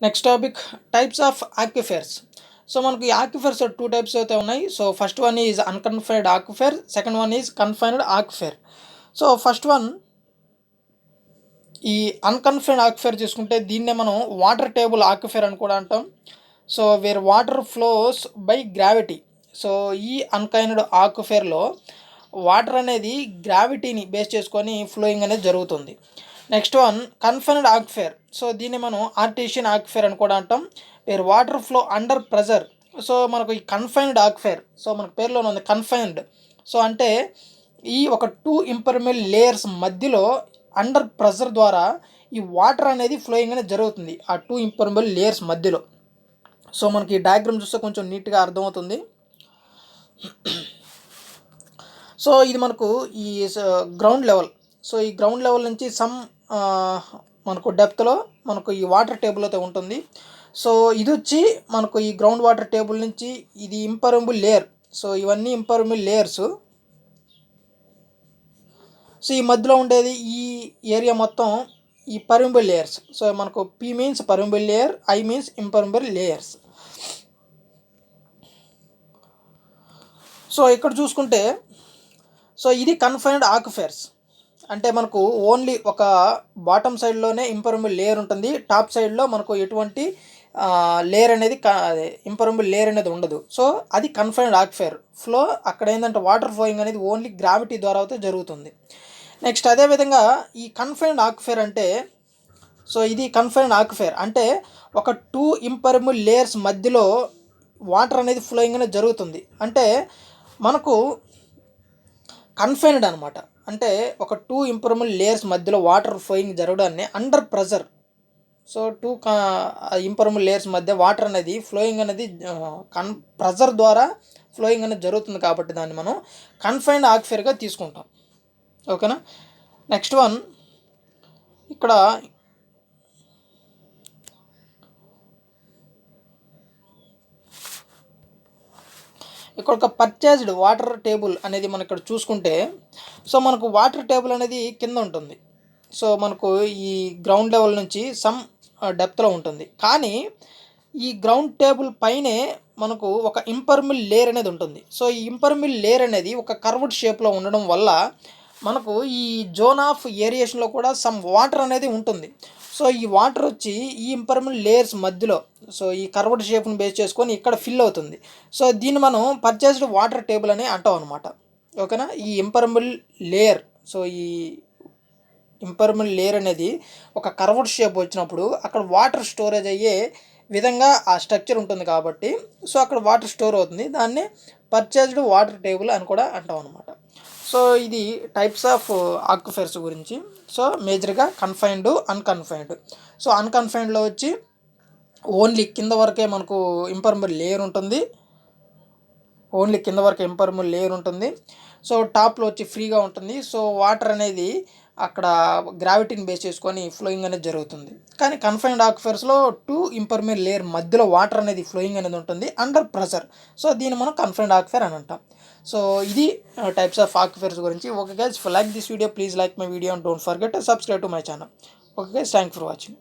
Next topic types of aquifers. So మనకు ఈ aquifers 2 types అయితే ఉన్నాయి. So first one is unconfined aquifer, second one is confined aquifer. So first one ఈ unconfined aquifer చూసుకుంటే దీన్నే మనం వాటర్ టేబుల్ aquifer అని కూడా అంటాం. So where water flows by gravity. So ఈ అన్కన్ఫైన్డ్ aquiferలో వాటర్ అనేది గ్రావిటీని బేస్ చేసుకొని ఫ్లోయింగ్ అనేది జరుగుతుంది. Next one confined aquifer. So దీన్ని మనం ఆర్టిషియన్ aquifer అని కూడా అంటాం. Wear water flow under pressure. So మనకు ఈ కన్ఫైన్డ్ aquifer, సో మనకు పేరులోనే ఉంది కన్ఫైన్డ్. సో అంటే ఈ ఒక 2 ఇంపర్మియబుల్ లేయర్స్ మధ్యలో అండర్ ప్రెజర్ ద్వారా ఈ వాటర్ అనేది ఫ్లోయింగ్ అనేది జరుగుతుంది ఆ 2 ఇంపర్మియబుల్ లేయర్స్ మధ్యలో. సో మనకి ఈ డయాగ్రామ్ చూస్తే కొంచెం నీట్గా అర్థమవుతుంది. సో ఇది మనకు ఈ గ్రౌండ్ లెవెల్. సో ఈ గ్రౌండ్ లెవెల్ నుంచి సమ్ మనకు డెప్త్లో మనకు ఈ వాటర్ టేబుల్ అయితే ఉంటుంది. సో ఇది వచ్చి మనకు ఈ గ్రౌండ్ వాటర్ టేబుల్ నుంచి ఇది ఇంపర్మియబుల్ లేయర్. సో ఇవన్నీ ఇంపర్మియబుల్ లేయర్స్. సో ఈ మధ్యలో ఉండేది ఈ ఏరియా మొత్తం ఈ పర్మియబుల్ లేయర్స్. సో మనకు P means permeable layer, I means impermeable layers. So ఇక్కడ చూసుకుంటే సో ఇది కన్ఫైన్డ్ aquifers. అంటే మనకు ఓన్లీ ఒక బాటమ్ సైడ్లోనే ఇంపర్మియబుల్ లేయర్ ఉంటుంది, టాప్ సైడ్లో మనకు ఎటువంటి లేయర్ అనేది ఇంపర్మియబుల్ లేయర్ అనేది ఉండదు. సో అది కన్ఫైన్డ్ aquifer. ఫ్లో అక్కడ ఏంటంటే వాటర్ ఫ్లోయింగ్ అనేది ఓన్లీ గ్రావిటీ ద్వారా అయితే జరుగుతుంది. నెక్స్ట్ అదేవిధంగా ఈ కన్ఫైన్డ్ aquifer అంటే సో ఇది కన్ఫైన్డ్ aquifer అంటే ఒక 2 ఇంపర్మియబుల్ లేయర్స్ మధ్యలో వాటర్ అనేది ఫ్లోయింగ్ అనేది జరుగుతుంది. అంటే మనకు కన్ఫైన్డ్ అనమాట. అంటే ఒక 2 ఇంపర్మియబుల్ లేయర్స్ మధ్యలో వాటర్ ఫ్లోయింగ్ జరగడాన్ని under pressure. So 2 impermeable layers మధ్య వాటర్ అనేది ఫ్లోయింగ్ అనేది ప్రెజర్ ద్వారా ఫ్లోయింగ్ అనేది జరుగుతుంది కాబట్టి దాన్ని మనం కన్ఫైన్డ్ aquifers తీసుకుంటాం. ఓకేనా. నెక్స్ట్ వన్ ఇక్కడ ఒక పర్చేజ్డ్ వాటర్ టేబుల్ అనేది మనం ఇక్కడ చూసుకుంటే సో మనకు వాటర్ టేబుల్ అనేది కింద ఉంటుంది. సో మనకు ఈ గ్రౌండ్ లెవెల్ నుంచి సమ్ డెప్త్లో ఉంటుంది. కానీ ఈ గ్రౌండ్ టేబుల్ పైనే మనకు ఒక ఇంపర్మియబుల్ లేయర్ అనేది ఉంటుంది. సో ఈ ఇంపర్మియబుల్ లేయర్ అనేది ఒక కర్వ్డ్ షేప్లో ఉండడం వల్ల మనకు ఈ జోన్ ఆఫ్ ఏరియేషన్లో కూడా సమ్ వాటర్ అనేది ఉంటుంది. సో ఈ వాటర్ వచ్చి ఈ ఇంపర్మియబుల్ లేయర్స్ మధ్యలో సో ఈ కర్వ్డ్ షేప్ని బేస్ చేసుకొని ఇక్కడ ఫిల్ అవుతుంది. సో దీన్ని మనం పర్చేస్డ్ వాటర్ టేబుల్ అని అంటాం అనమాట. ఓకేనా. ఈ ఇంపర్మియబుల్ లేయర్, సో ఈ ఇంపర్మియబుల్ లేయర్ అనేది ఒక కర్వ్డ్ షేప్ వచ్చినప్పుడు అక్కడ వాటర్ స్టోరేజ్ అయ్యే విధంగా ఆ స్ట్రక్చర్ ఉంటుంది కాబట్టి సో అక్కడ వాటర్ స్టోర్ అవుతుంది. దాన్ని పర్చేస్డ్ వాటర్ టేబుల్ అని కూడా అంటాం అనమాట. సో ఇది టైప్స్ ఆఫ్ aquifers గురించి. సో మేజర్గా కన్ఫైన్డ్, అన్కన్ఫైన్డ్. సో అన్కన్ఫైన్డ్లో వచ్చి ఓన్లీ కింద వరకే మనకు ఇంపర్మియబుల్ లేయర్ ఉంటుంది. ఓన్లీ కింద వరకే ఇంపర్మియబుల్ లేయర్ ఉంటుంది. సో టాప్లో వచ్చి ఫ్రీగా ఉంటుంది. సో వాటర్ అనేది అక్కడ గ్రావిటీని బేస్ చేసుకొని ఫ్లోయింగ్ అనేది జరుగుతుంది. కానీ కన్ఫైన్డ్ aquifers 2 ఇంపర్మియబుల్ లేయర్ మధ్యలో వాటర్ అనేది ఫ్లోయింగ్ అనేది ఉంటుంది అండర్ ప్రెషర్. సో దీన్ని మనం కన్ఫైన్డ్ aquifer అని అంటాం. సో ఇది టైప్స్ ఆఫ్ aquifers గురించి. Okay guys, if you like this video please like my video and don't forget to subscribe to my channel. Okay guys, thank for watching.